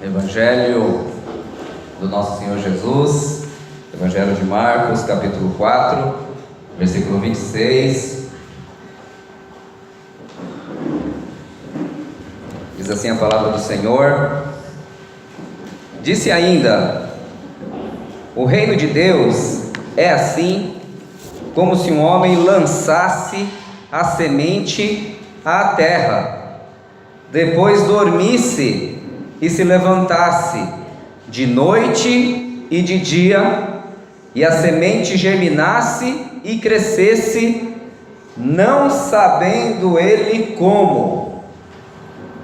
Evangelho do nosso Senhor Jesus, Evangelho de Marcos, capítulo 4, versículo 26. Diz assim a palavra do Senhor: disse ainda: o reino de Deus é assim, como se um homem lançasse a semente à terra, depois dormisse e se levantasse de noite e de dia, e a semente germinasse e crescesse, não sabendo ele como.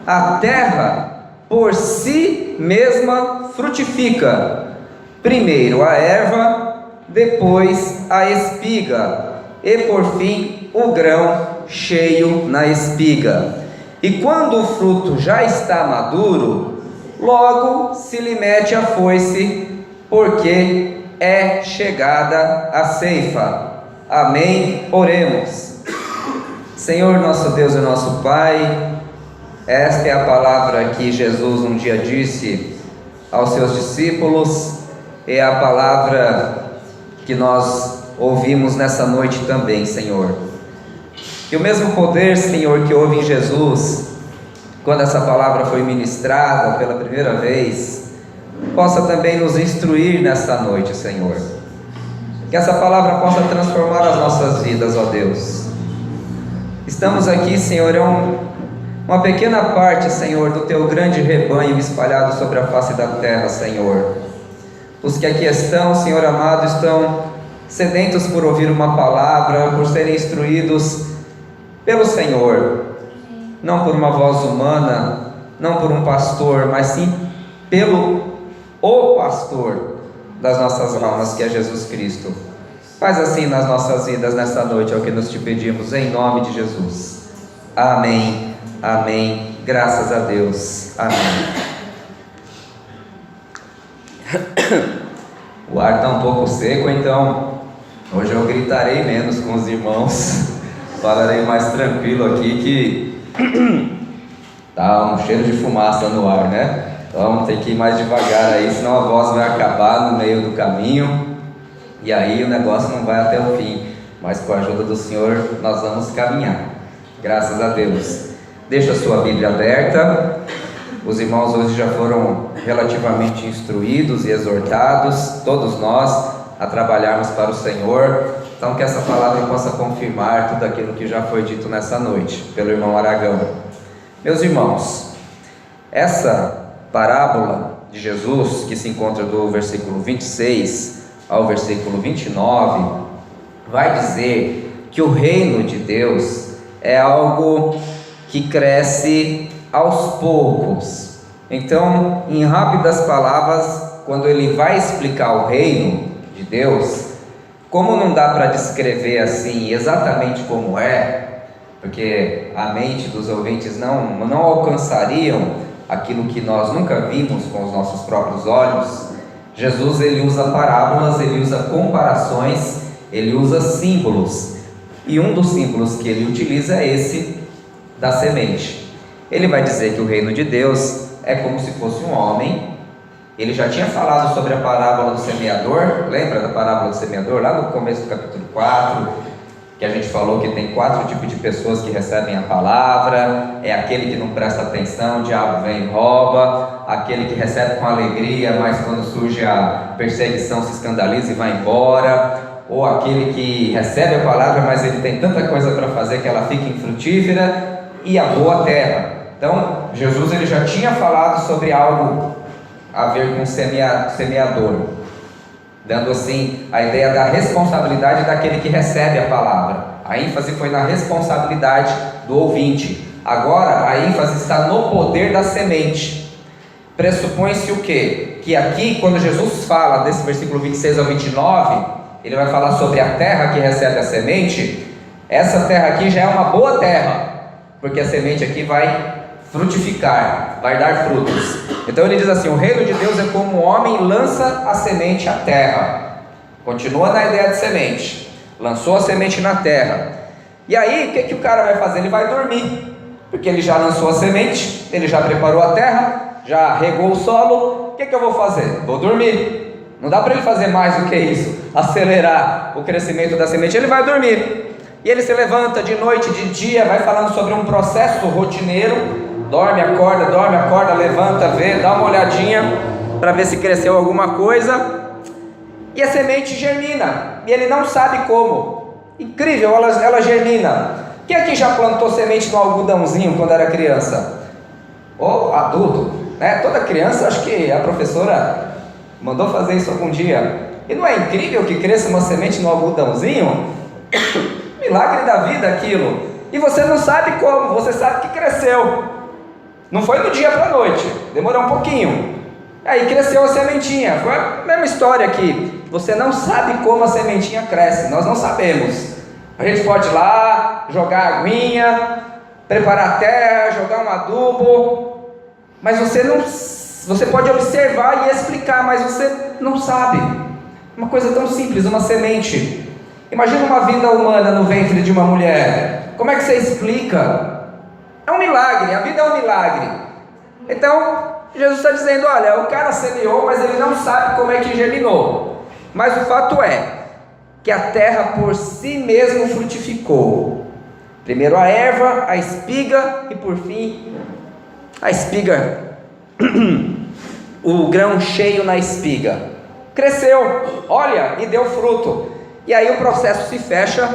A terra por si mesma frutifica, primeiro a erva, depois a espiga, e por fim o grão cheio na espiga. E quando o fruto já está maduro, logo se lhe mete a foice, porque é chegada a ceifa. Amém? Oremos. Senhor nosso Deus e nosso Pai, esta é a palavra que Jesus um dia disse aos seus discípulos, é a palavra que nós ouvimos nessa noite também, Senhor. Que o mesmo poder, Senhor, que houve em Jesus, quando essa palavra foi ministrada pela primeira vez, possa também nos instruir nesta noite, Senhor. Que essa palavra possa transformar as nossas vidas, ó Deus. Estamos aqui, Senhor, uma pequena parte, Senhor, do Teu grande rebanho espalhado sobre a face da terra, Senhor. Os que aqui estão, Senhor amado, estão sedentos por ouvir uma palavra, por serem instruídos pelo Senhor. Não por uma voz humana, não por um pastor, mas sim pelo o pastor das nossas almas, que é Jesus Cristo. Faz assim nas nossas vidas nessa noite, é o que nós te pedimos, em nome de Jesus. Amém, amém, graças a Deus, amém. O ar está um pouco seco, então hoje eu gritarei menos com os irmãos, falarei mais tranquilo aqui, que tá um cheiro de fumaça no ar, né? Então tem que ir mais devagar aí, senão a voz vai acabar no meio do caminho e aí o negócio não vai até o fim. Mas com a ajuda do Senhor nós vamos caminhar, graças a Deus. Deixa a sua Bíblia aberta. Os irmãos hoje já foram relativamente instruídos e exortados, todos nós, a trabalharmos para o Senhor. Então que essa palavra possa confirmar tudo aquilo que já foi dito nessa noite pelo irmão Aragão. Meus irmãos, essa parábola de Jesus, que se encontra do versículo 26 ao versículo 29, vai dizer que o reino de Deus é algo que cresce aos poucos. Então, em rápidas palavras, quando ele vai explicar o reino de Deus, como não dá para descrever assim exatamente como é, porque a mente dos ouvintes não alcançariam aquilo que nós nunca vimos com os nossos próprios olhos, Jesus ele usa parábolas, ele usa comparações, ele usa símbolos, e um dos símbolos que ele utiliza é esse da semente. Ele vai dizer que o reino de Deus é como se fosse um homem. Ele já tinha falado sobre a parábola do semeador, lembra da parábola do semeador? Lá no começo do capítulo 4, que a gente falou que tem 4 tipos de pessoas que recebem a palavra. É aquele que não presta atenção, o diabo vem e rouba. Aquele que recebe com alegria, mas quando surge a perseguição se escandaliza e vai embora. Ou aquele que recebe a palavra, mas ele tem tanta coisa para fazer que ela fica infrutífera. E a boa terra. Então, Jesus ele já tinha falado sobre algo a ver com semeador, dando assim a ideia da responsabilidade daquele que recebe a palavra. A ênfase foi na responsabilidade do ouvinte. Agora a ênfase está no poder da semente. Pressupõe-se o quê? Que aqui, quando Jesus fala desse versículo 26 ao 29, ele vai falar sobre a terra que recebe a semente. Essa terra aqui já é uma boa terra, porque a semente aqui vai frutificar, vai dar frutos. Então ele diz assim: o reino de Deus é como um homem lança a semente à terra. Continua na ideia de semente. Lançou a semente na terra. E aí, o que o cara vai fazer? Ele vai dormir, porque ele já lançou a semente, ele já preparou a terra, já regou o solo, o que eu vou fazer? Vou dormir. Não dá para ele fazer mais do que isso, acelerar o crescimento da semente. Ele vai dormir, e ele se levanta de noite, de dia, vai falando sobre um processo rotineiro, dorme, acorda, levanta, vê, dá uma olhadinha para ver se cresceu alguma coisa, e a semente germina, e ele não sabe como. Incrível, ela germina. Quem aqui já plantou semente no algodãozinho quando era criança? Ou adulto, né? Toda criança, acho que a professora mandou fazer isso algum dia. E não é incrível que cresça uma semente no algodãozinho? Milagre da vida aquilo. E você não sabe como, você sabe que cresceu. Não foi do dia para a noite, demorou um pouquinho. Aí cresceu a sementinha. Foi a mesma história aqui. Você não sabe como a sementinha cresce, nós não sabemos. A gente pode ir lá, jogar aguinha, preparar a terra, jogar um adubo, mas você pode observar e explicar, mas você não sabe. Uma coisa tão simples, uma semente. Imagina uma vida humana no ventre de uma mulher. Como é que você explica? É um milagre, a vida é um milagre. Então, Jesus está dizendo, olha, o cara semeou, mas ele não sabe como é que germinou. Mas o fato é que a terra por si mesmo frutificou. Primeiro a erva, a espiga e por fim a espiga, o grão cheio na espiga. Cresceu, olha, e deu fruto. E aí o processo se fecha,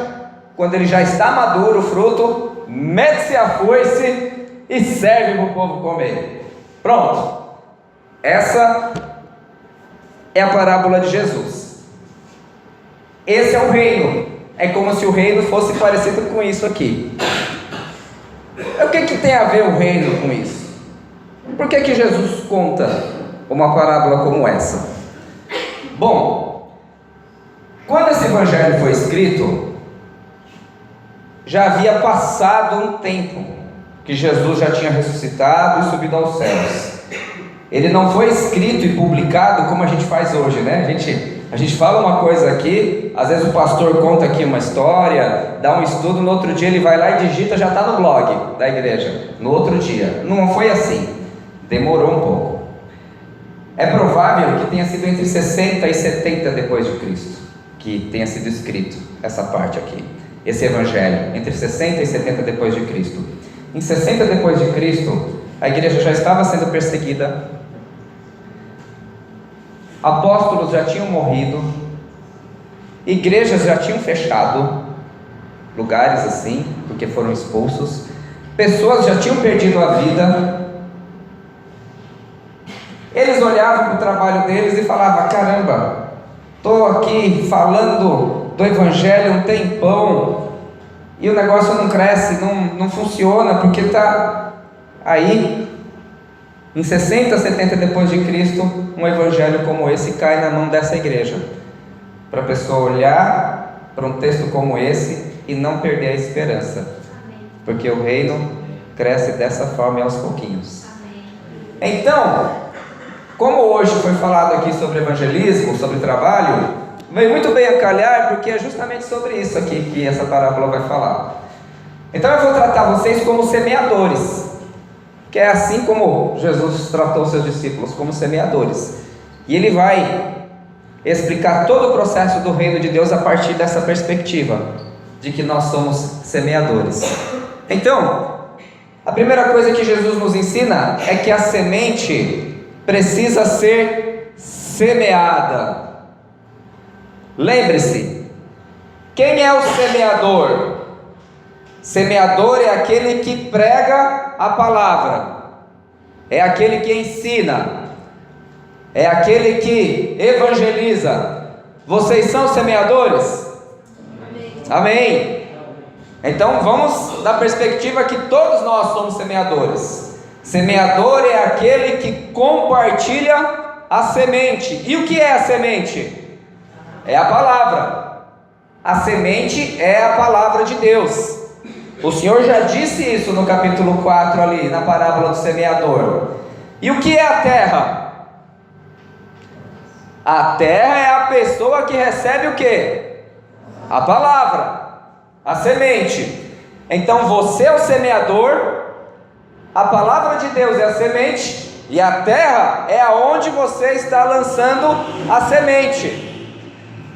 quando ele já está maduro o fruto, mete-se a foice e serve para o povo comer. Pronto, essa é a parábola de Jesus. Esse é o reino, é como se o reino fosse parecido com isso aqui. O que tem a ver o reino com isso? Por que Jesus conta uma parábola como essa? Bom, quando esse evangelho foi escrito, já havia passado um tempo que Jesus já tinha ressuscitado e subido aos céus. Ele não foi escrito e publicado como a gente faz hoje, né? A gente fala uma coisa aqui, às vezes o pastor conta aqui uma história, dá um estudo, no outro dia ele vai lá e digita, já está no blog da igreja, no outro dia. Não foi assim, demorou um pouco. É provável que tenha sido entre 60 e 70 depois de Cristo, que tenha sido escrito essa parte aqui, esse evangelho, entre 60 e 70 depois de Cristo. Em 60 depois de Cristo, a igreja já estava sendo perseguida, apóstolos já tinham morrido, igrejas já tinham fechado, lugares assim, porque foram expulsos, pessoas já tinham perdido a vida. Eles olhavam para o trabalho deles e falavam, caramba, estou aqui falando do evangelho um tempão, e o negócio não cresce, não funciona, porque está aí. Em 60, 70 depois de Cristo, um evangelho como esse cai na mão dessa igreja, para a pessoa olhar para um texto como esse e não perder a esperança, porque o reino cresce dessa forma e aos pouquinhos. Então, como hoje foi falado aqui sobre evangelismo, sobre trabalho, vem muito bem a calhar, porque é justamente sobre isso aqui que essa parábola vai falar. Então eu vou tratar vocês como semeadores, que é assim como Jesus tratou seus discípulos, como semeadores. E ele vai explicar todo o processo do reino de Deus a partir dessa perspectiva, de que nós somos semeadores. Então, a primeira coisa que Jesus nos ensina é que a semente precisa ser semeada. Lembre-se, quem é o semeador? Semeador é aquele que prega a palavra, é aquele que ensina, é aquele que evangeliza. Vocês são semeadores? Amém. Então vamos da perspectiva que todos nós somos semeadores. Semeador é aquele que compartilha a semente. E o que é a semente? É a palavra. A semente é a palavra de Deus. O Senhor já disse isso no capítulo 4 ali, na parábola do semeador. E o que é a terra? A terra é a pessoa que recebe o quê? A palavra, a semente. Então você é o semeador, a palavra de Deus é a semente, E a terra é aonde você está lançando a semente.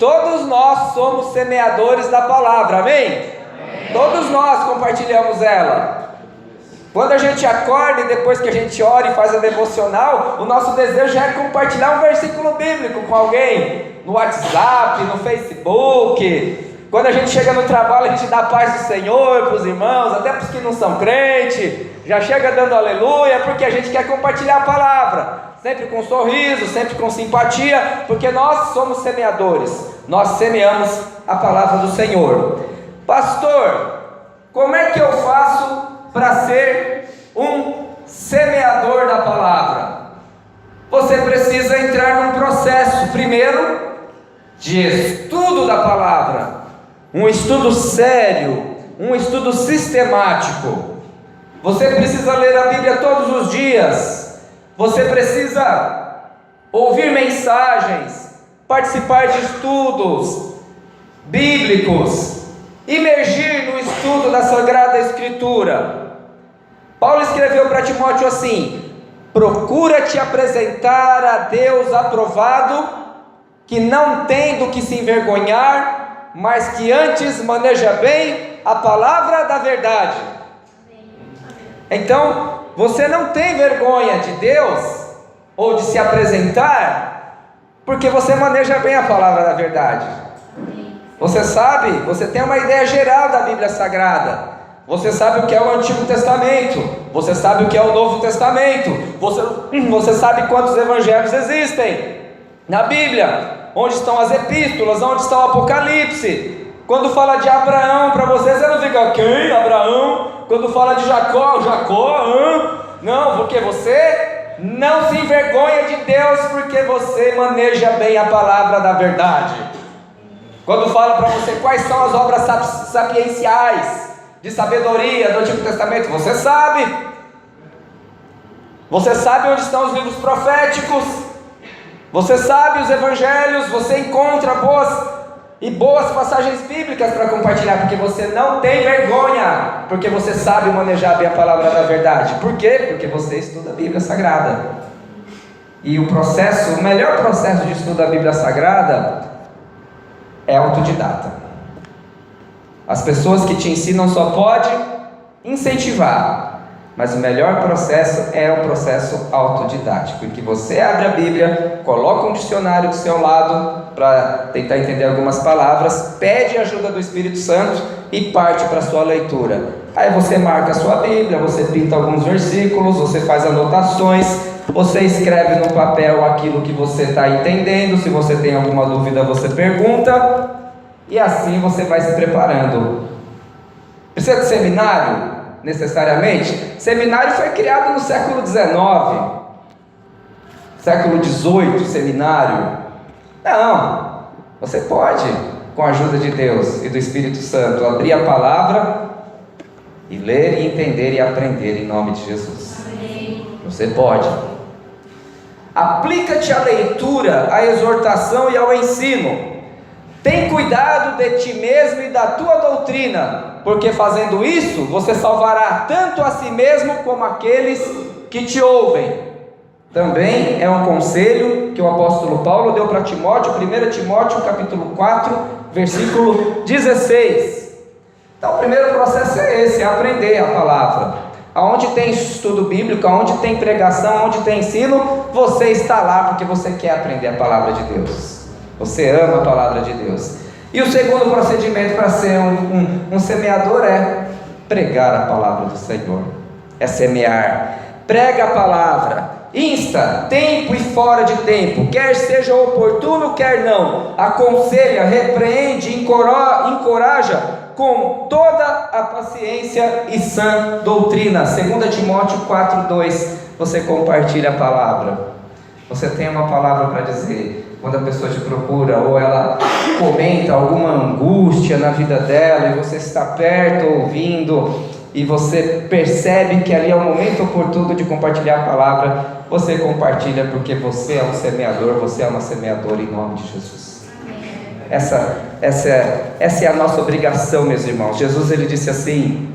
Todos nós somos semeadores da palavra, amém? Todos nós compartilhamos ela. Quando a gente acorda e depois que a gente ora e faz a devocional, o nosso desejo é compartilhar um versículo bíblico com alguém, no WhatsApp, no Facebook. Quando a gente chega no trabalho, a gente dá a paz do Senhor para os irmãos, até para os que não são crentes, já chega dando aleluia, porque a gente quer compartilhar a palavra, sempre com sorriso, sempre com simpatia, porque nós somos semeadores, nós semeamos a palavra do Senhor. Pastor, como é que eu faço para ser um semeador da palavra? Você precisa entrar num processo, primeiro, de estudo da palavra, um estudo sério, um estudo sistemático. Você precisa ler a Bíblia todos os dias, você precisa ouvir mensagens, participar de estudos bíblicos, imergir no estudo da Sagrada Escritura. Paulo escreveu para Timóteo assim: procura te apresentar a Deus aprovado, que não tem do que se envergonhar, mas que antes maneja bem a palavra da verdade. Então, você não tem vergonha de Deus, ou de se apresentar, porque você maneja bem a palavra da verdade. Você sabe, você tem uma ideia geral da Bíblia Sagrada. Você sabe o que é o Antigo Testamento, você sabe o que é o Novo Testamento, você sabe quantos evangelhos existem na Bíblia, onde estão as epístolas, onde está o Apocalipse. Quando fala de Abraão para você não fica, quem? Abraão? Quando fala de Jacó, não, porque você não se envergonha de Deus, porque você maneja bem a palavra da verdade. Quando fala para você quais são as obras sapienciais de sabedoria do Antigo Testamento, você sabe onde estão os livros proféticos, você sabe os evangelhos, você encontra boas passagens bíblicas para compartilhar, porque você não tem vergonha, porque você sabe manejar bem a palavra da verdade. Por quê? Porque você estuda a Bíblia Sagrada. E o melhor processo de estudo da Bíblia Sagrada é autodidata. As pessoas que te ensinam só podem incentivar, mas o melhor processo é o processo autodidático, em que você abre a Bíblia, coloca um dicionário do seu lado para tentar entender algumas palavras, pede ajuda do Espírito Santo e parte para a sua leitura. Aí você marca a sua Bíblia, você pinta alguns versículos, você faz anotações, você escreve no papel aquilo que você está entendendo. Se você tem alguma dúvida, você pergunta, e assim você vai se preparando. Precisa de seminário? Necessariamente? Seminário foi criado no século XIX, século XVIII, seminário. Não, você pode, com a ajuda de Deus e do Espírito Santo, abrir a palavra e ler e entender e aprender em nome de Jesus. Você pode. Aplica-te à leitura, à exortação e ao ensino. Tem cuidado de ti mesmo e da tua doutrina, porque fazendo isso, você salvará tanto a si mesmo como aqueles que te ouvem. Também é um conselho que o apóstolo Paulo deu para Timóteo, 1 Timóteo capítulo 4, versículo 16. Então o primeiro processo é esse, é aprender a palavra. Aonde tem estudo bíblico, aonde tem pregação, aonde tem ensino, você está lá porque você quer aprender a palavra de Deus. Você ama a palavra de Deus. E o segundo procedimento para ser um semeador é pregar a palavra do Senhor. É semear. Prega a palavra. Insta, tempo e fora de tempo. Quer seja oportuno, quer não. Aconselha, repreende, encoraja com toda a paciência e sã doutrina. 2 Timóteo 4:2. Você compartilha a palavra. Você tem uma palavra para dizer. Quando a pessoa te procura, ou ela comenta alguma angústia na vida dela, e você está perto ouvindo, e você percebe que ali é o momento oportuno de compartilhar a palavra, você compartilha, porque você é um semeador, você é uma semeadora em nome de Jesus. Essa é a nossa obrigação, meus irmãos. Jesus, ele disse assim: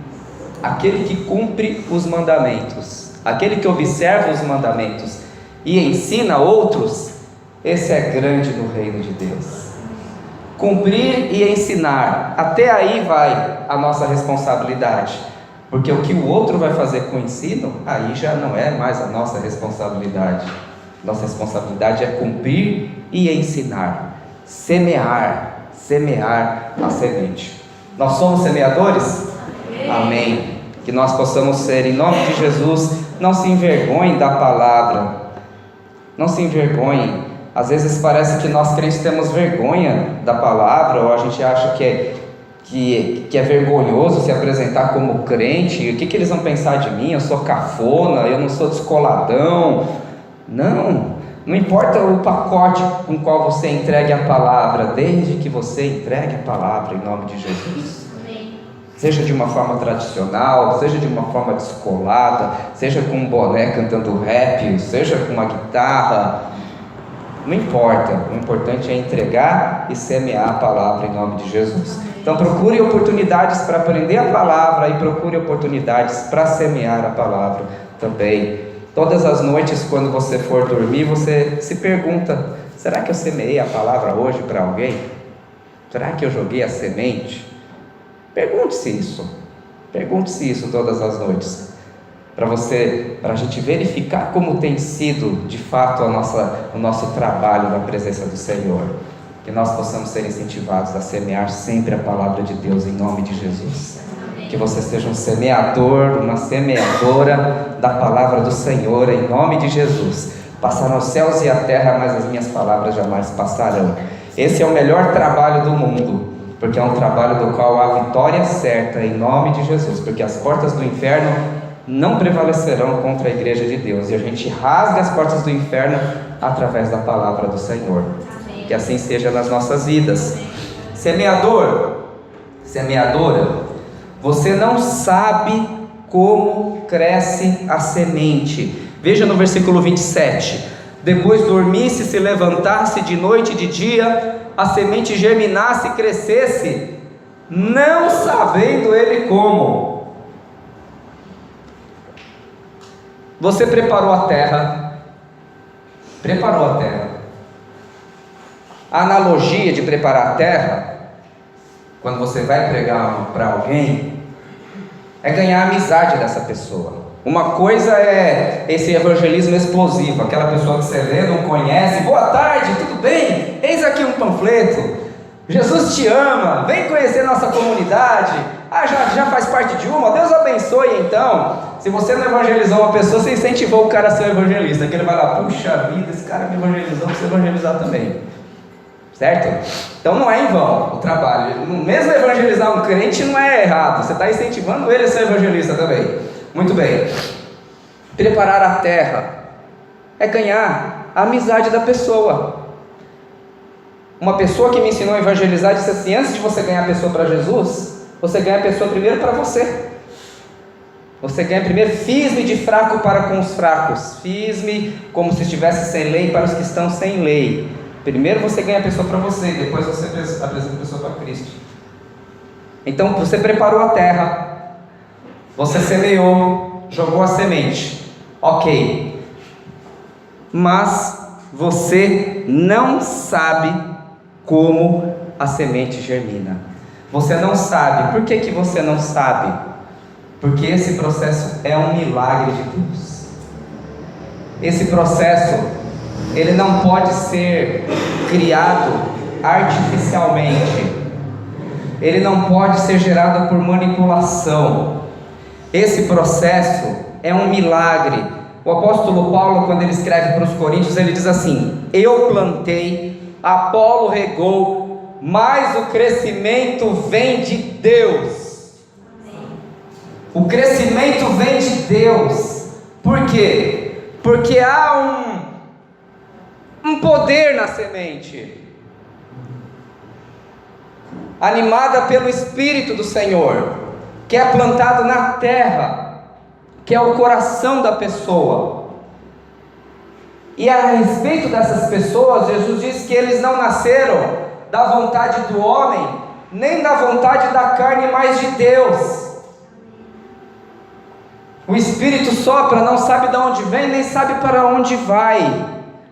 aquele que cumpre os mandamentos aquele que observa os mandamentos e ensina outros, esse é grande no reino de Deus. Cumprir e ensinar, até aí vai a nossa responsabilidade, porque o que o outro vai fazer com o ensino, aí já não é mais a nossa responsabilidade. Nossa responsabilidade é cumprir e ensinar, semear a semente. Nós somos semeadores? Amém. Que nós possamos ser, em nome de Jesus. Não se envergonhem da palavra, não se envergonhem. Às vezes parece que nós crentes temos vergonha da palavra, ou a gente acha que é vergonhoso se apresentar como crente. O que eles vão pensar de mim? Eu sou cafona, eu não sou descoladão. Não importa o pacote com o qual você entregue a palavra, desde que você entregue a palavra em nome de Jesus. Seja de uma forma tradicional, seja de uma forma descolada, seja com um boné cantando rap, seja com uma guitarra, não importa, o importante é entregar e semear a palavra em nome de Jesus. Então procure oportunidades para aprender a palavra e procure oportunidades para semear a palavra também. Todas as noites, quando você for dormir, você se pergunta: será que eu semeei a palavra hoje para alguém? Será que eu joguei a semente? Pergunte-se isso todas as noites, para a gente verificar como tem sido de fato o nosso trabalho na presença do Senhor. Que nós possamos ser incentivados a semear sempre a palavra de Deus em nome de Jesus. Que você seja um semeador, uma semeadora da palavra do Senhor em nome de Jesus. Passarão os céus e a terra, mas as minhas palavras jamais passarão. Esse é o melhor trabalho do mundo, porque é um trabalho do qual há vitória certa em nome de Jesus, porque as portas do inferno não prevalecerão contra a igreja de Deus, e a gente rasga as portas do inferno através da palavra do Senhor. Amém. Que assim seja nas nossas vidas. Semeador, semeadora, você não sabe como cresce a semente. Veja no versículo 27: depois dormisse, se levantasse de noite e de dia, a semente germinasse e crescesse, não sabendo ele como. Você preparou a terra. A analogia de preparar a terra, quando você vai pregar para alguém, é ganhar a amizade dessa pessoa. Uma coisa é esse evangelismo explosivo, aquela pessoa que você vê, não conhece: boa tarde, tudo bem? Eis aqui um panfleto, Jesus te ama, vem conhecer nossa comunidade. Já faz parte de uma, Deus abençoe. Então, se você não evangelizou uma pessoa, você incentivou o cara a ser evangelista, que ele vai lá: puxa vida, esse cara me evangelizou, precisa evangelizar também. Certo? Então não é em vão o trabalho. Mesmo evangelizar um crente não é errado, você está incentivando ele a ser evangelista também. Muito bem. Preparar a terra é ganhar a amizade da pessoa. Uma pessoa que me ensinou a evangelizar disse assim: antes de você ganhar a pessoa para Jesus, você ganha a pessoa primeiro para você. Você ganha primeiro: fiz-me de fraco para com os fracos, fiz-me como se estivesse sem lei para os que estão sem lei. Primeiro você ganha a pessoa para você, depois você apresenta a pessoa para Cristo. Então você preparou a terra, você semeou, jogou a semente, ok, mas você não sabe como a semente germina. Você não sabe. Por que você não sabe? Porque esse processo é um milagre de Deus. Esse processo, ele não pode ser criado artificialmente, ele não pode ser gerado por manipulação. Esse processo é um milagre. O apóstolo Paulo, quando ele escreve para os Coríntios, ele diz assim: eu plantei, Apolo regou, mas o crescimento vem de Deus. O crescimento vem de Deus. Por quê? Porque há um poder na semente, animada pelo Espírito do Senhor, que é plantado na terra, que é o coração da pessoa. E a respeito dessas pessoas, Jesus diz que eles não nasceram da vontade do homem, nem da vontade da carne, mas de Deus. O Espírito sopra, não sabe de onde vem, nem sabe para onde vai.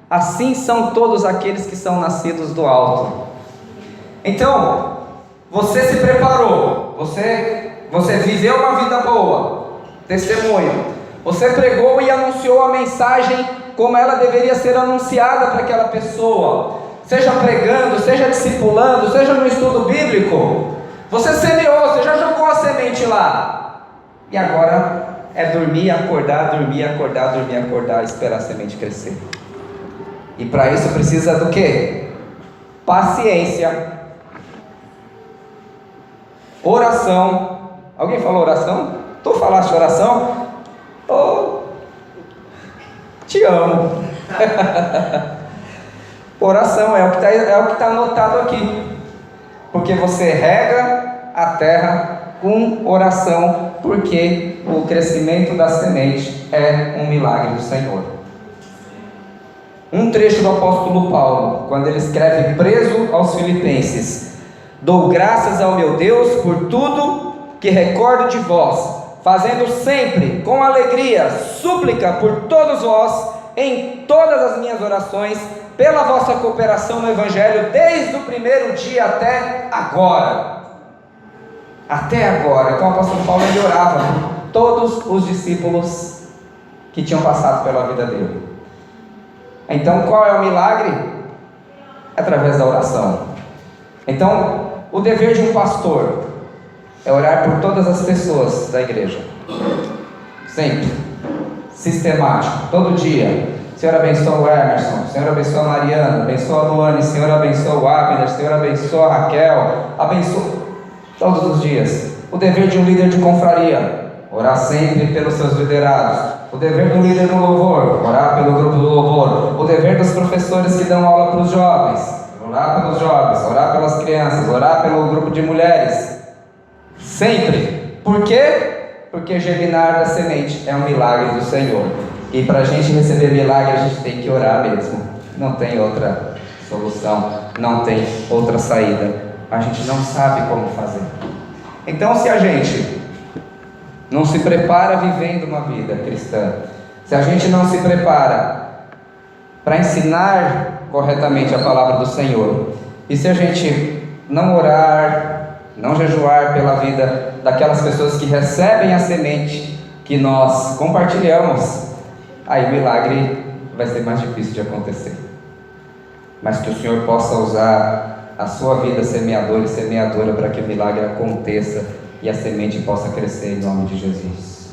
Assim são todos aqueles que são nascidos do alto. Então, você se preparou, você viveu uma vida boa, testemunho. Você pregou e anunciou a mensagem como ela deveria ser anunciada para aquela pessoa. Seja pregando, seja discipulando, seja no estudo bíblico. Você semeou, você já jogou a semente lá. E agora é dormir, acordar, dormir, acordar, dormir, acordar, esperar a semente crescer. E para isso precisa do quê? Paciência, oração. Alguém falou oração? Tu falaste oração? Oh, te amo. Oração é o que está anotado aqui. Porque você rega a terra com oração, porque o crescimento da semente é um milagre do Senhor. Um trecho do apóstolo Paulo, quando ele escreve preso aos Filipenses: dou graças ao meu Deus por tudo que recordo de vós, fazendo sempre com alegria súplica por todos vós, em todas as minhas orações, pela vossa cooperação no Evangelho, desde o primeiro dia até agora. Até agora. Então o apóstolo Paulo, ele orava por todos os discípulos que tinham passado pela vida dele. Então qual é o milagre? Através da oração. Então o dever de um pastor é orar por todas as pessoas da igreja, sempre, sistemático, todo dia. Senhor abençoa o Emerson, Senhor abençoa a Mariana, abençoa a Luane, Senhor abençoa o Abner, Senhor abençoa a Raquel, abençoa todos os dias. O dever de um líder de confraria, orar sempre pelos seus liderados. O dever do líder do louvor, orar pelo grupo do louvor. O dever dos professores que dão aula para os jovens, orar pelos jovens, orar pelas crianças, orar pelo grupo de mulheres. Sempre. Por quê? Porque germinar da semente é um milagre do Senhor. E para a gente receber milagre, a gente tem que orar mesmo. Não tem outra solução, não tem outra saída. A gente não sabe como fazer. Então, se a gente não se prepara vivendo uma vida cristã, se a gente não se prepara para ensinar corretamente a palavra do Senhor, e se a gente não orar, não jejuar pela vida daquelas pessoas que recebem a semente que nós compartilhamos, aí o milagre vai ser mais difícil de acontecer. Mas que o Senhor possa usar a sua vida semeadora e semeadora para que o milagre aconteça e a semente possa crescer em nome de Jesus.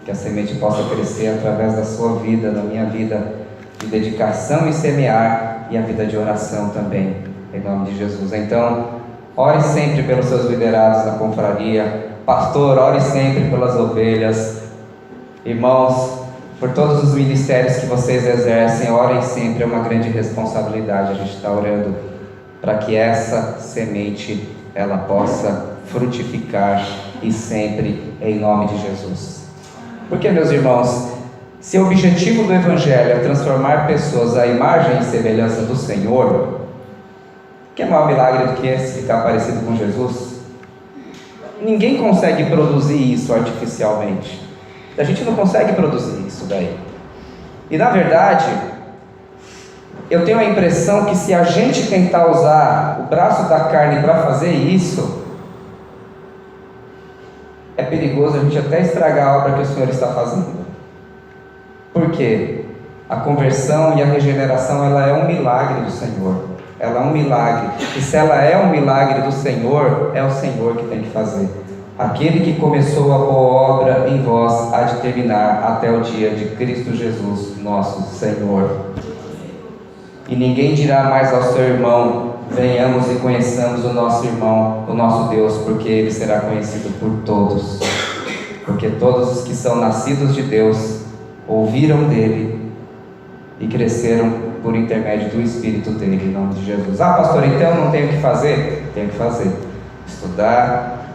Que a semente possa crescer através da sua vida, da minha vida de dedicação e semear, e a vida de oração também, em nome de Jesus. Então, ore sempre pelos seus liderados na confraria. Pastor, ore sempre pelas ovelhas. Irmãos, por todos os ministérios que vocês exercem, orem sempre. É uma grande responsabilidade. A gente está orando para que essa semente ela possa frutificar, e sempre em nome de Jesus. Porque, meus irmãos, se o objetivo do Evangelho é transformar pessoas à imagem e semelhança do Senhor, que é maior milagre do que esse, ficar parecido com Jesus? Ninguém consegue produzir isso artificialmente. A gente não consegue produzir isso daí. E na verdade, eu tenho a impressão que se a gente tentar usar o braço da carne para fazer isso, é perigoso a gente até estragar a obra que o Senhor está fazendo. Por quê? A conversão e a regeneração, ela é um milagre do Senhor. Ela é um milagre. E se ela é um milagre do Senhor, é o Senhor que tem que fazer. Aquele que começou a boa obra em vós há de terminar até o dia de Cristo Jesus, nosso Senhor. E ninguém dirá mais ao seu irmão: venhamos e conheçamos o nosso irmão, o nosso Deus, porque ele será conhecido por todos. Porque todos os que são nascidos de Deus ouviram dele e cresceram por intermédio do Espírito dele, em nome de Jesus. Ah, pastor, então não tenho o que fazer? Tenho que fazer. Estudar,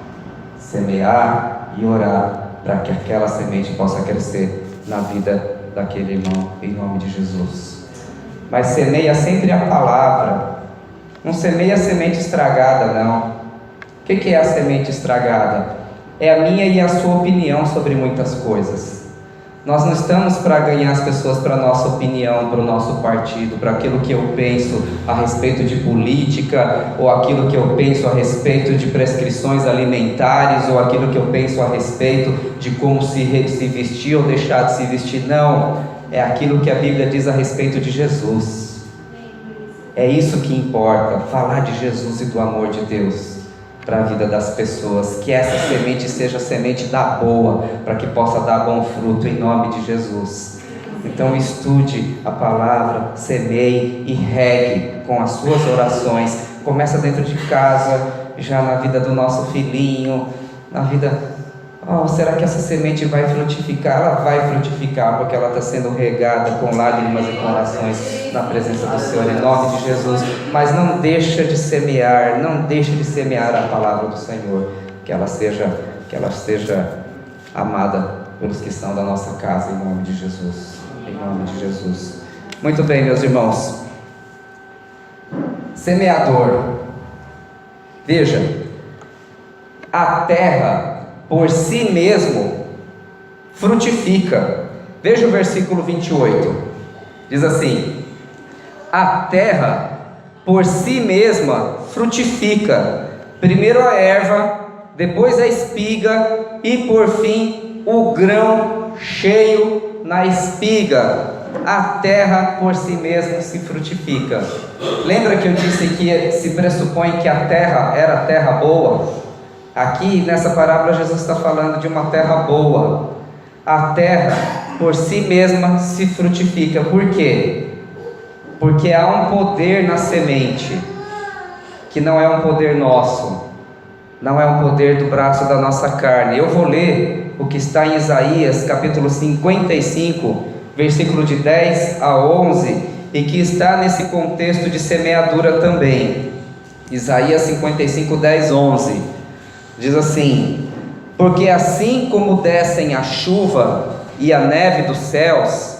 semear e orar para que aquela semente possa crescer na vida daquele irmão, em nome de Jesus. Mas semeia sempre a palavra. Não semeia a semente estragada, não. O que é a semente estragada? É a minha e a sua opinião sobre muitas coisas. Nós não estamos para ganhar as pessoas para a nossa opinião, para o nosso partido, para aquilo que eu penso a respeito de política, ou aquilo que eu penso a respeito de prescrições alimentares, ou aquilo que eu penso a respeito de como se vestir ou deixar de se vestir. Não, é aquilo que a Bíblia diz a respeito de Jesus. É isso que importa, falar de Jesus e do amor de Deus para a vida das pessoas, que essa semente seja semente da boa, para que possa dar bom fruto em nome de Jesus. Então estude a palavra, semeie e regue com as suas orações. Começa dentro de casa, já na vida do nosso filhinho, na vida... será que essa semente vai frutificar? Ela vai frutificar, porque ela está sendo regada com lágrimas e com orações na presença do Senhor, em nome de Jesus. Mas não deixa de semear, não deixe de semear a palavra do Senhor, que ela seja amada pelos que estão da nossa casa, em nome de Jesus, em nome de Jesus. Muito bem, meus irmãos. Semeador. Veja, a terra por si mesmo frutifica. Veja o versículo 28, diz assim: a terra por si mesma frutifica, primeiro a erva, depois a espiga e por fim o grão cheio na espiga. A terra por si mesma se frutifica. Lembra que eu disse que se pressupõe que a terra era terra boa? Aqui nessa parábola Jesus está falando de uma terra boa. A terra por si mesma se frutifica. Por quê? Porque há um poder na semente, que não é um poder nosso, não é um poder do braço da nossa carne. Eu vou ler o que está em Isaías capítulo 55, versículo de 10 a 11, e que está nesse contexto de semeadura também. Isaías 55, 10, 11 diz assim: porque assim como descem a chuva e a neve dos céus,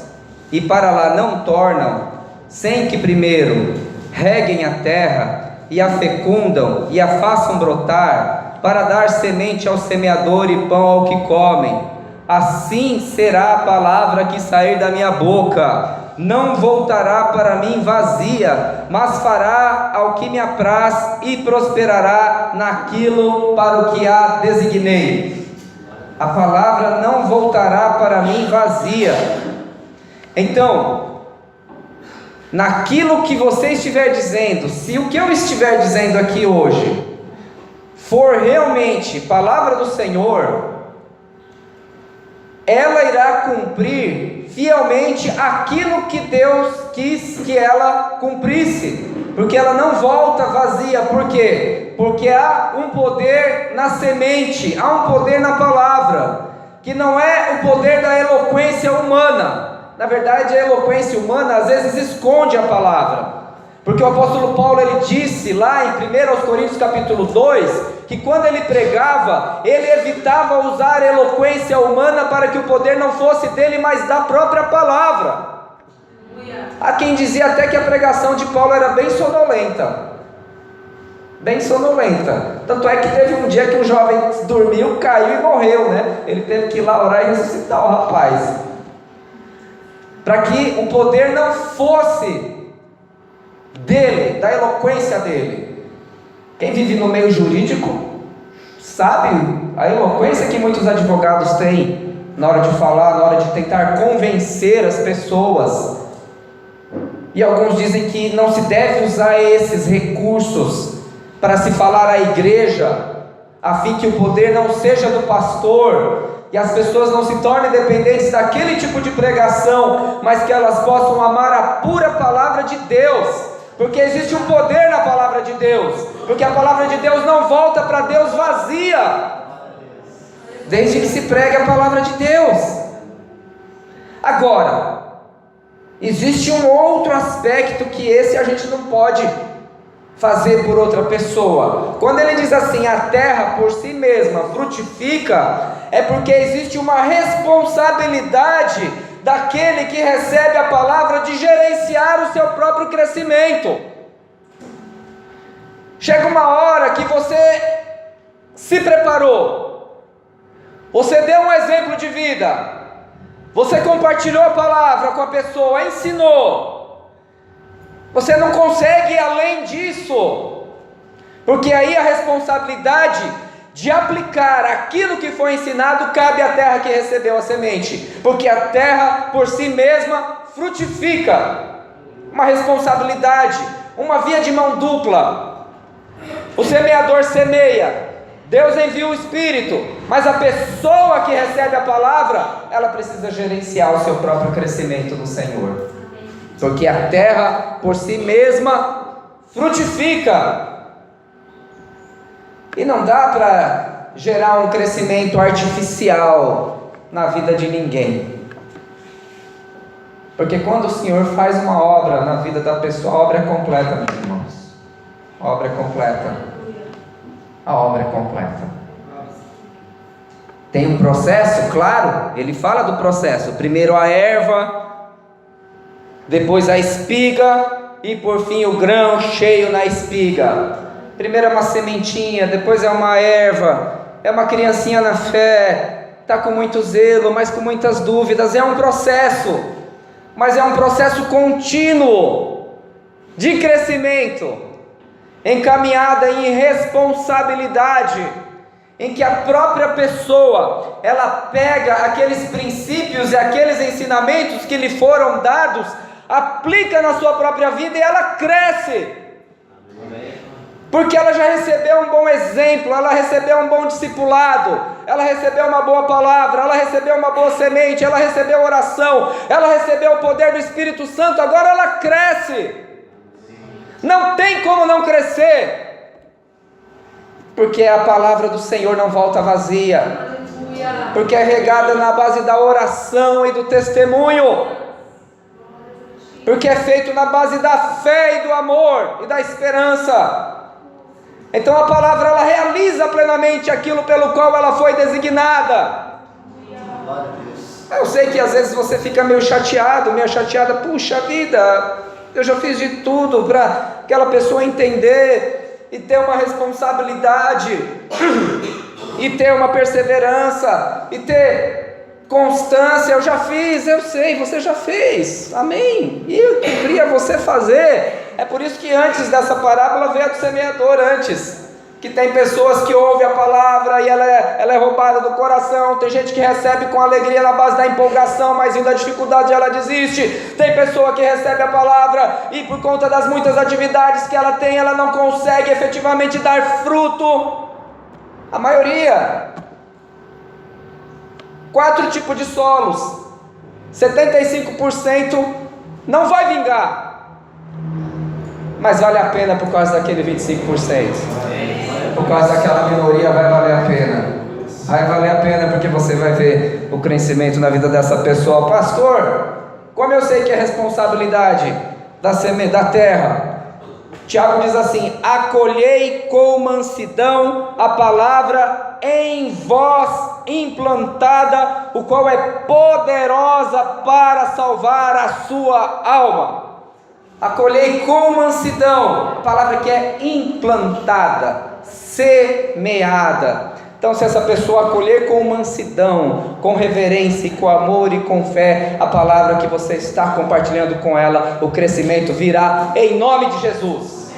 e para lá não tornam, sem que primeiro reguem a terra, e a fecundam, e a façam brotar, para dar semente ao semeador e pão ao que comem, assim será a palavra que sair da minha boca. Não voltará para mim vazia, mas fará ao que me apraz e prosperará naquilo para o que a designei. A palavra não voltará para mim vazia. Então, naquilo que você estiver dizendo, se o que eu estiver dizendo aqui hoje for realmente palavra do Senhor, ela irá cumprir fielmente aquilo que Deus quis que ela cumprisse, porque ela não volta vazia. Por quê? Porque há um poder na semente, há um poder na palavra, que não é o poder da eloquência humana. Na verdade, a eloquência humana às vezes esconde a palavra, porque o apóstolo Paulo, ele disse lá em 1 Coríntios capítulo 2, que quando ele pregava, ele evitava usar eloquência humana para que o poder não fosse dele, mas da própria palavra. Há quem dizia até que a pregação de Paulo era bem sonolenta. Bem sonolenta. Tanto é que teve um dia que um jovem dormiu, caiu e morreu, né? Ele teve que ir lá orar e ressuscitar o rapaz, para que o poder não fosse dele, da eloquência dele. Quem vive no meio jurídico sabe a eloquência que muitos advogados têm na hora de falar, na hora de tentar convencer as pessoas. E alguns dizem que não se deve usar esses recursos para se falar à igreja, a fim que o poder não seja do pastor e as pessoas não se tornem dependentes daquele tipo de pregação, mas que elas possam amar a pura palavra de Deus. Porque existe um poder na palavra de Deus, porque a palavra de Deus não volta para Deus vazia, desde que se pregue a palavra de Deus. Agora, existe um outro aspecto que esse a gente não pode fazer por outra pessoa. Quando ele diz assim, a terra por si mesma frutifica, é porque existe uma responsabilidade daquele que recebe a palavra de gerenciar o seu próprio crescimento. Chega uma hora que você se preparou, você deu um exemplo de vida, Você compartilhou a palavra com a pessoa, ensinou. Você não consegue ir além disso, porque aí a responsabilidade de aplicar aquilo que foi ensinado cabe à terra que recebeu a semente, porque a terra por si mesma frutifica. Uma responsabilidade, uma via de mão dupla. O semeador semeia, Deus envia o Espírito, mas a pessoa que recebe a palavra, ela precisa gerenciar o seu próprio crescimento no Senhor, porque a terra por si mesma frutifica. E não dá para gerar um crescimento artificial na vida de ninguém, porque quando o Senhor faz uma obra na vida da pessoa, a obra é completa, meus irmãos. A obra é completa. A obra é completa. Tem um processo, claro, ele fala do processo. Primeiro a erva, depois a espiga e por fim o grão cheio na espiga. Primeiro é uma sementinha, depois é uma erva, é uma criancinha na fé, está com muito zelo, mas com muitas dúvidas. É um processo, mas é um processo contínuo de crescimento, encaminhada em responsabilidade, em que a própria pessoa, ela pega aqueles princípios e aqueles ensinamentos que lhe foram dados, aplica na sua própria vida e ela cresce. Porque ela já recebeu um bom exemplo, ela recebeu um bom discipulado, ela recebeu uma boa palavra, ela recebeu uma boa semente, ela recebeu oração, ela recebeu o poder do Espírito Santo, agora ela cresce. Não tem como não crescer, porque a palavra do Senhor não volta vazia, porque é regada na base da oração e do testemunho, porque é feito na base da fé e do amor e da esperança. Então a palavra, ela realiza plenamente aquilo pelo qual ela foi designada. Eu sei que às vezes você fica meio chateado, meio chateada. Puxa vida, eu já fiz de tudo para aquela pessoa entender e ter uma responsabilidade e ter uma perseverança e ter constância. Eu já fiz, eu sei, você já fez, amém, e eu queria você fazer. É por isso que antes dessa parábola veio a do semeador antes, que tem pessoas que ouvem a palavra e ela é roubada do coração. Tem gente que recebe com alegria na base da empolgação, mas vindo a dificuldade ela desiste. Tem pessoa que recebe a palavra e por conta das muitas atividades que ela tem, ela não consegue efetivamente dar fruto. A maioria, 4 tipos de solos, 75% não vai vingar, mas vale a pena por causa daquele 25%. Por causa daquela minoria vai valer a pena. Vai valer a pena porque você vai ver o crescimento na vida dessa pessoa. Pastor, como eu sei que é responsabilidade da terra, Tiago diz assim: acolhei com mansidão a palavra em vós implantada, o qual é poderosa para salvar a sua alma. Acolhei com mansidão, a palavra que é implantada, semeada. Então, se essa pessoa acolher com mansidão, com reverência, com amor e com fé a palavra que você está compartilhando com ela, o crescimento virá em nome de Jesus.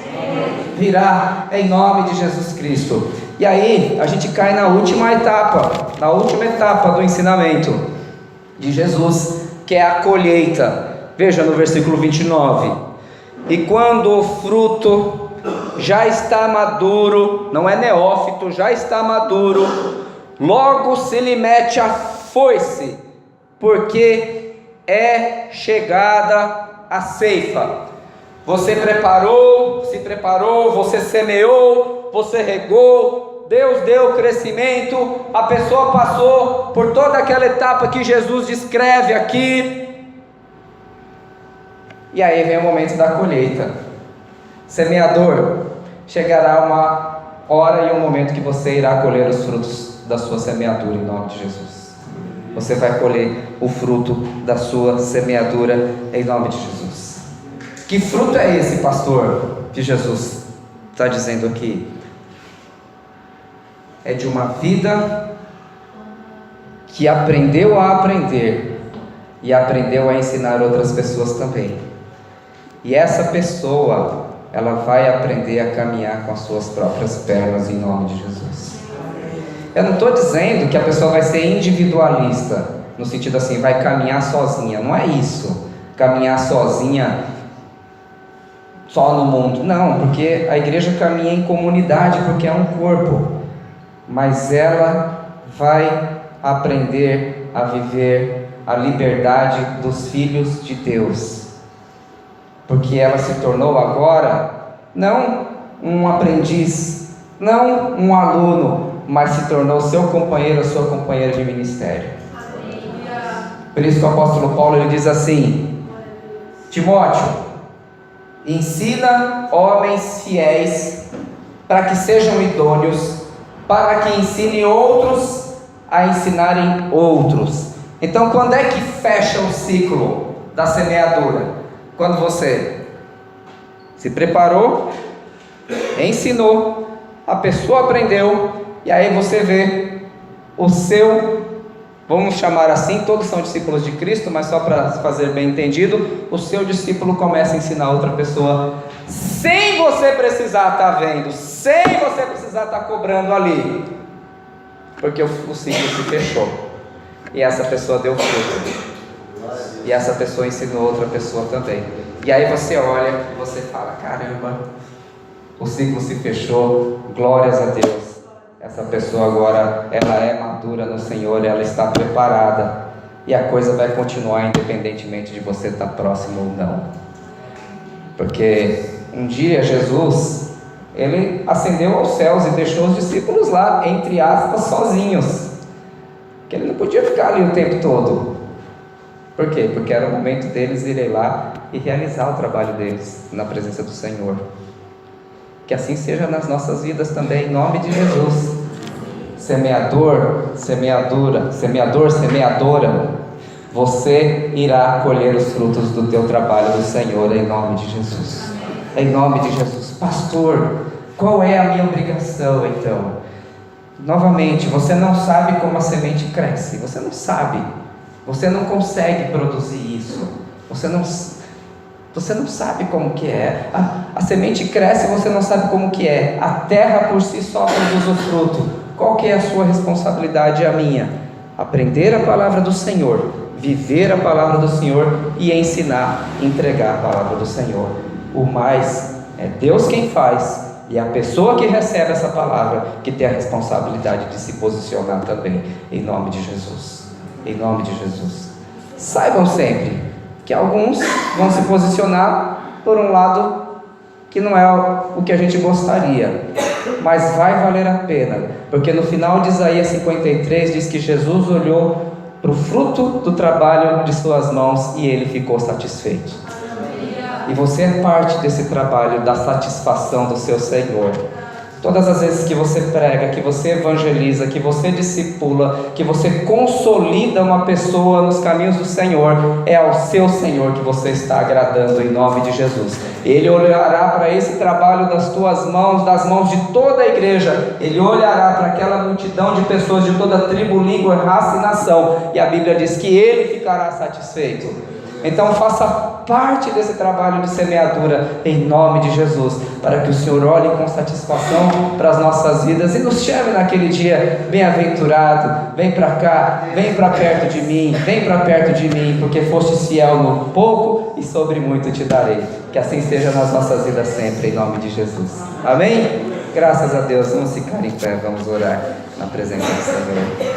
Virá em nome de Jesus Cristo. E aí a gente cai na última etapa do ensinamento de Jesus, que é a colheita. Veja no versículo 29. E quando o fruto já está maduro, não é neófito, já está maduro, logo se lhe mete a foice, porque é chegada a ceifa. Você se preparou, você semeou, você regou, Deus deu crescimento, a pessoa passou por toda aquela etapa que Jesus descreve aqui, e aí vem o momento da colheita. Semeador, chegará uma hora e um momento que você irá colher os frutos da sua semeadura em nome de Jesus. Você vai colher o fruto da sua semeadura em nome de Jesus. Que fruto é esse, pastor, que Jesus está dizendo aqui? É de uma vida que aprendeu a aprender e aprendeu a ensinar outras pessoas também. E essa pessoa, ela vai aprender a caminhar com as suas próprias pernas em nome de Jesus. Eu não estou dizendo que a pessoa vai ser individualista, no sentido assim, vai caminhar sozinha. Não é isso, caminhar sozinha só no mundo. Não, porque a igreja caminha em comunidade, porque é um corpo. Mas ela vai aprender a viver a liberdade dos filhos de Deus. Porque ela se tornou agora, não um aprendiz, não um aluno, mas se tornou seu companheiro, sua companheira de ministério. Por isso que o apóstolo Paulo ele diz assim: Timóteo, ensina homens fiéis para que sejam idôneos, para que ensinem outros a ensinarem outros. Então, quando é que fecha o ciclo da semeadura? Quando você se preparou, ensinou, a pessoa aprendeu, e aí você vê o seu, vamos chamar assim, todos são discípulos de Cristo, mas só para fazer bem entendido, o seu discípulo começa a ensinar outra pessoa, sem você precisar estar vendo, sem você precisar estar cobrando ali, porque o ciclo se fechou, e essa pessoa deu fruto, e essa pessoa ensinou outra pessoa também. E aí você olha e você fala: caramba, o ciclo se fechou, glórias a Deus. Essa pessoa agora, ela é madura no Senhor, ela está preparada, e a coisa vai continuar independentemente de você estar próximo ou não. Porque um dia Jesus, ele ascendeu aos céus e deixou os discípulos lá, entre aspas, sozinhos, que ele não podia ficar ali o tempo todo. Por quê? Porque era o momento deles irem lá e realizar o trabalho deles na presença do Senhor. Que assim seja nas nossas vidas também, em nome de Jesus. Semeador, semeadora, você irá colher os frutos do teu trabalho do Senhor, em nome de Jesus. Em nome de Jesus. Pastor, qual é a minha obrigação então? Novamente, você não sabe como a semente cresce, você não sabe. Você não consegue produzir isso. Você não sabe como que é. A semente cresce e você não sabe como que é. A terra por si só produz o fruto. Qual que é a sua responsabilidade e a minha? Aprender a palavra do Senhor, viver a palavra do Senhor e ensinar, entregar a palavra do Senhor. O mais é Deus quem faz, e a pessoa que recebe essa palavra que tem a responsabilidade de se posicionar também, em nome de Jesus. Em nome de Jesus. Saibam sempre que alguns vão se posicionar por um lado que não é o que a gente gostaria, mas vai valer a pena, porque no final de Isaías 53 diz que Jesus olhou para o fruto do trabalho de suas mãos e ele ficou satisfeito. E você é parte desse trabalho da satisfação do seu Senhor. Todas as vezes que você prega, que você evangeliza, que você discipula, que você consolida uma pessoa nos caminhos do Senhor, é ao seu Senhor que você está agradando em nome de Jesus. Ele olhará para esse trabalho das tuas mãos, das mãos de toda a igreja. Ele olhará para aquela multidão de pessoas de toda tribo, língua, raça e nação. E a Bíblia diz que ele ficará satisfeito. Então faça parte desse trabalho de semeadura em nome de Jesus, para que o Senhor olhe com satisfação para as nossas vidas e nos chame naquele dia: bem-aventurado, vem para cá, vem para perto de mim, vem para perto de mim, porque foste fiel no pouco e sobre muito te darei. Que assim seja nas nossas vidas sempre, em nome de Jesus. Amém? Graças a Deus. Vamos ficar em pé, vamos orar na presença do Senhor.